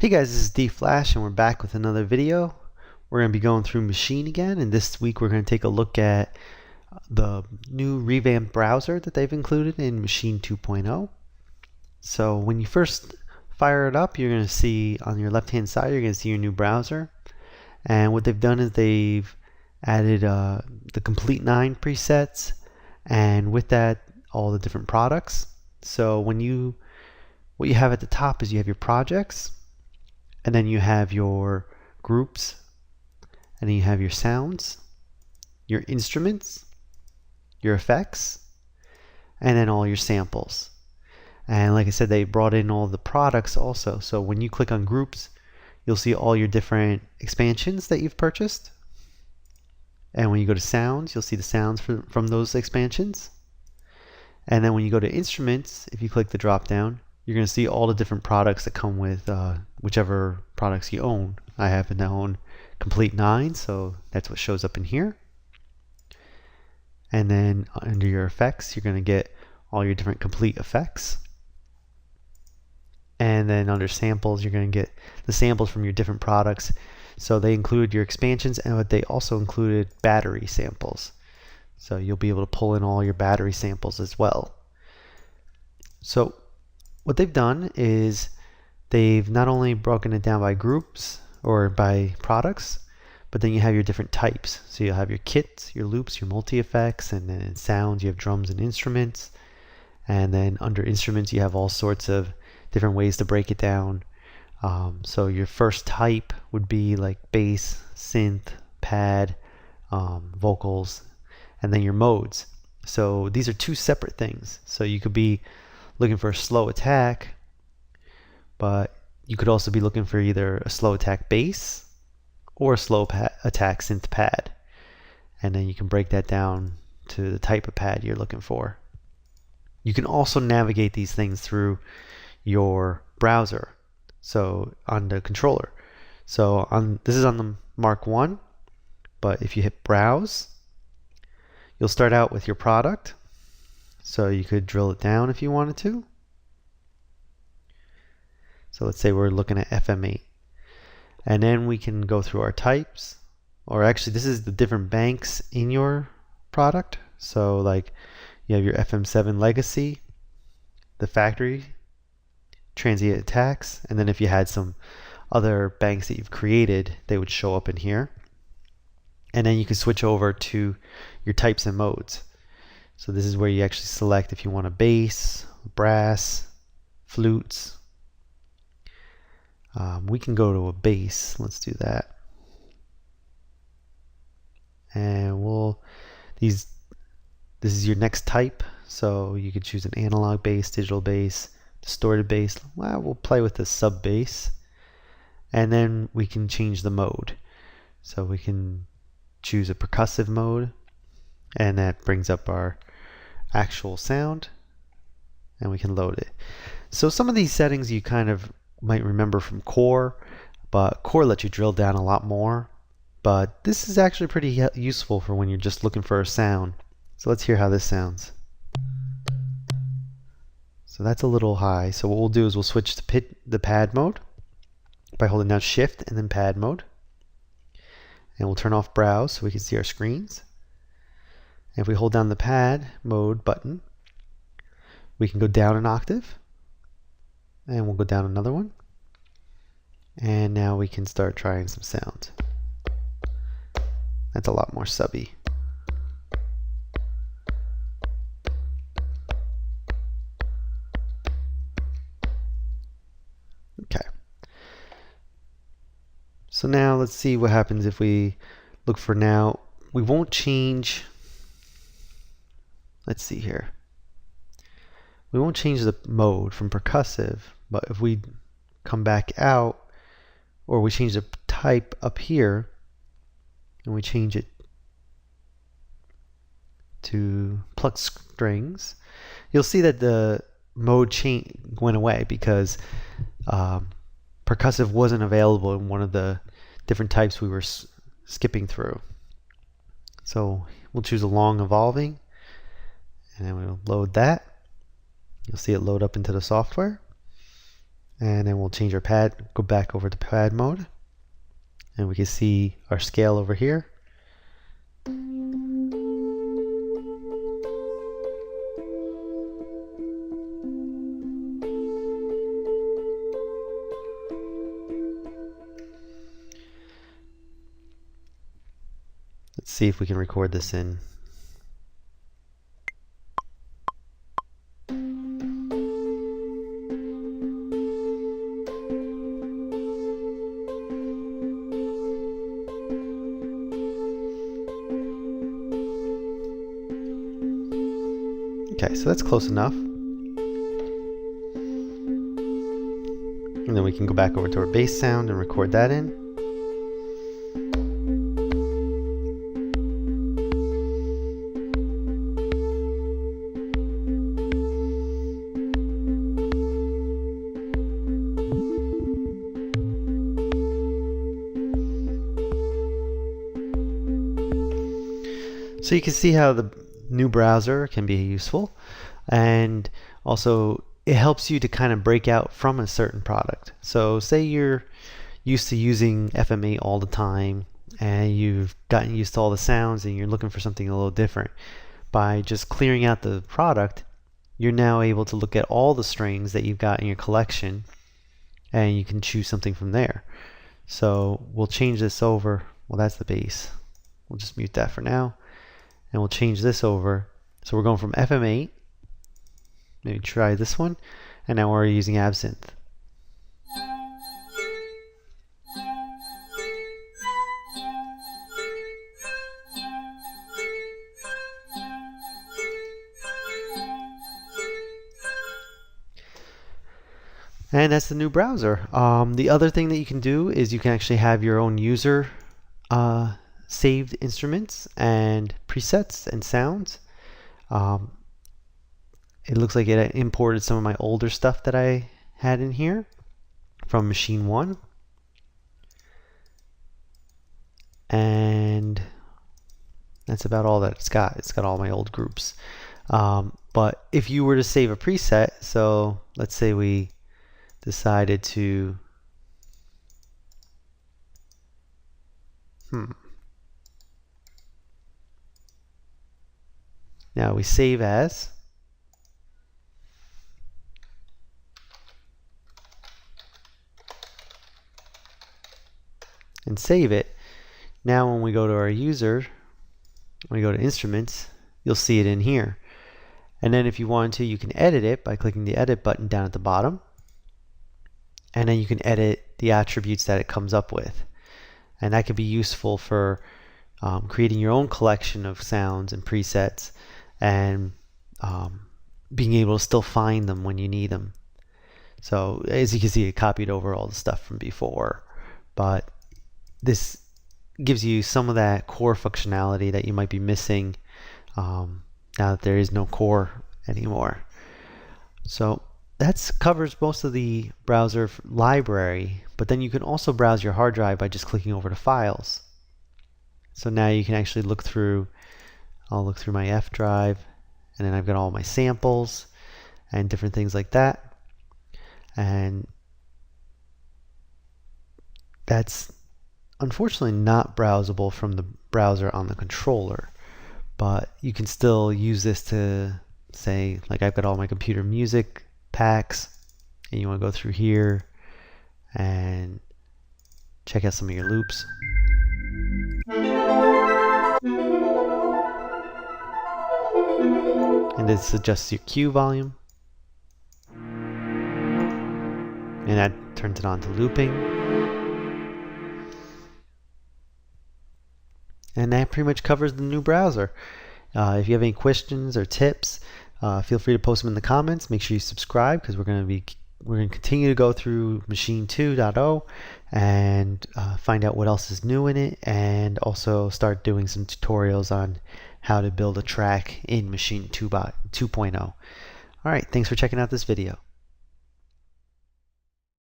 Hey guys, this is D Flash and we're back with another video. We're going to be going through Maschine again, and this week we're going to take a look at the new revamped browser that they've included in Maschine 2.0. So when you first fire it up, you're going to see on your left hand side, you're going to see your new browser. And what they've done is they've added the complete 9 presets, and with that all the different products. So what you have at the top is you have your projects, and then you have your groups, and then you have your sounds, your instruments, your effects, and then all your samples. And like I said, they brought in all the products also. So when you click on groups, you'll see all your different expansions that you've purchased. And when you go to sounds, you'll see the sounds from those expansions. And then when you go to instruments, if you click the drop down, you're going to see all the different products that come with whichever products you own. I happen to own Complete 9, so that's what shows up in here. And then under your effects, you're going to get all your different complete effects. And then under samples, you're going to get the samples from your different products. So they include your expansions, and they also included battery samples. So you'll be able to pull in all your battery samples as well. So what they've done is they've not only broken it down by groups or by products, but then you have your different types. So you'll have your kits, your loops, your multi-effects, and then in sounds you have drums and instruments. And then under instruments you have all sorts of different ways to break it down. So your first type would be like bass, synth, pad, vocals, and then your modes. So these are two separate things. So you could be looking for a slow attack, but you could also be looking for either a slow attack bass or a slow attack synth pad. And then you can break that down to the type of pad you're looking for. You can also navigate these things through your browser. So on the controller. So this is on the Mark 1, but if you hit browse, you'll start out with your product. So you could drill it down if you wanted to. So let's say we're looking at FM8. And then we can go through our types. Or actually, this is the different banks in your product. So like you have your FM7 legacy, the factory, transient attacks, and then if you had some other banks that you've created, they would show up in here. And then you can switch over to your types and modes. So this is where you actually select if you want a bass, brass, flutes. We can go to a bass. Let's do that. And this is your next type. So you could choose an analog bass, digital bass, distorted bass. Well, we'll play with the sub bass. And then we can change the mode. So we can choose a percussive mode, and that brings up our actual sound, and we can load it. So some of these settings you kind of might remember from Core, but Core lets you drill down a lot more. But this is actually pretty useful for when you're just looking for a sound. So let's hear how this sounds. So that's a little high. So what we'll do is we'll switch to the pad mode by holding down Shift and then pad mode. And we'll turn off browse so we can see our screens. And if we hold down the pad mode button, we can go down an octave, and we'll go down another one. And now we can start trying some sounds. That's a lot more subby. Okay. So now let's see what happens if we look for now. We won't change. Let's see here. We won't change the mode from percussive, but if we come back out, or we change the type up here, and we change it to pluck strings, you'll see that the mode change went away because percussive wasn't available in one of the different types we were skipping through. So we'll choose a long evolving, and then we'll load that. You'll see it load up into the software. And then we'll change our pad, go back over to pad mode, and we can see our scale over here. Let's see if we can record this in. Okay, so that's close enough. And then we can go back over to our bass sound and record that in. So you can see how the new browser can be useful, and also it helps you to kind of break out from a certain product. So say you're used to using FM8 all the time and you've gotten used to all the sounds and you're looking for something a little different. By just clearing out the product, you're now able to look at all the strings that you've got in your collection and you can choose something from there. So we'll change this over. Well, that's the bass. We'll just mute that for now. And we'll change this over. So we're going from FM8, maybe try this one, and now we're using Absinthe. And that's the new browser. The other thing that you can do is you can actually have your own user saved instruments and presets and sounds. It looks like it imported some of my older stuff that I had in here from Maschine 1. And that's about all that it's got. It's got all my old groups. But if you were to save a preset, so let's say we decided to now we save as, and save it. Now when we go to our user, when we go to instruments, you'll see it in here. And then if you want to, you can edit it by clicking the edit button down at the bottom. And then you can edit the attributes that it comes up with. And that could be useful for creating your own collection of sounds and presets, and being able to still find them when you need them. So as you can see, it copied over all the stuff from before, but this gives you some of that core functionality that you might be missing now that there is no core anymore. So that covers most of the browser library, but then you can also browse your hard drive by just clicking over to files. So now you can actually look through, I'll look through my F drive, and then I've got all my samples and different things like that. And that's unfortunately not browsable from the browser on the controller, but you can still use this to say, like, I've got all my computer music packs, and you want to go through here and check out some of your loops. And this adjusts your cue volume, and that turns it on to looping. And that pretty much covers the new browser. If you have any questions or tips, feel free to post them in the comments. Make sure you subscribe, because we're going to continue to go through Maschine 2.0 and find out what else is new in it, and also start doing some tutorials on how to build a track in Maschine 2.0. All right, thanks for checking out this video.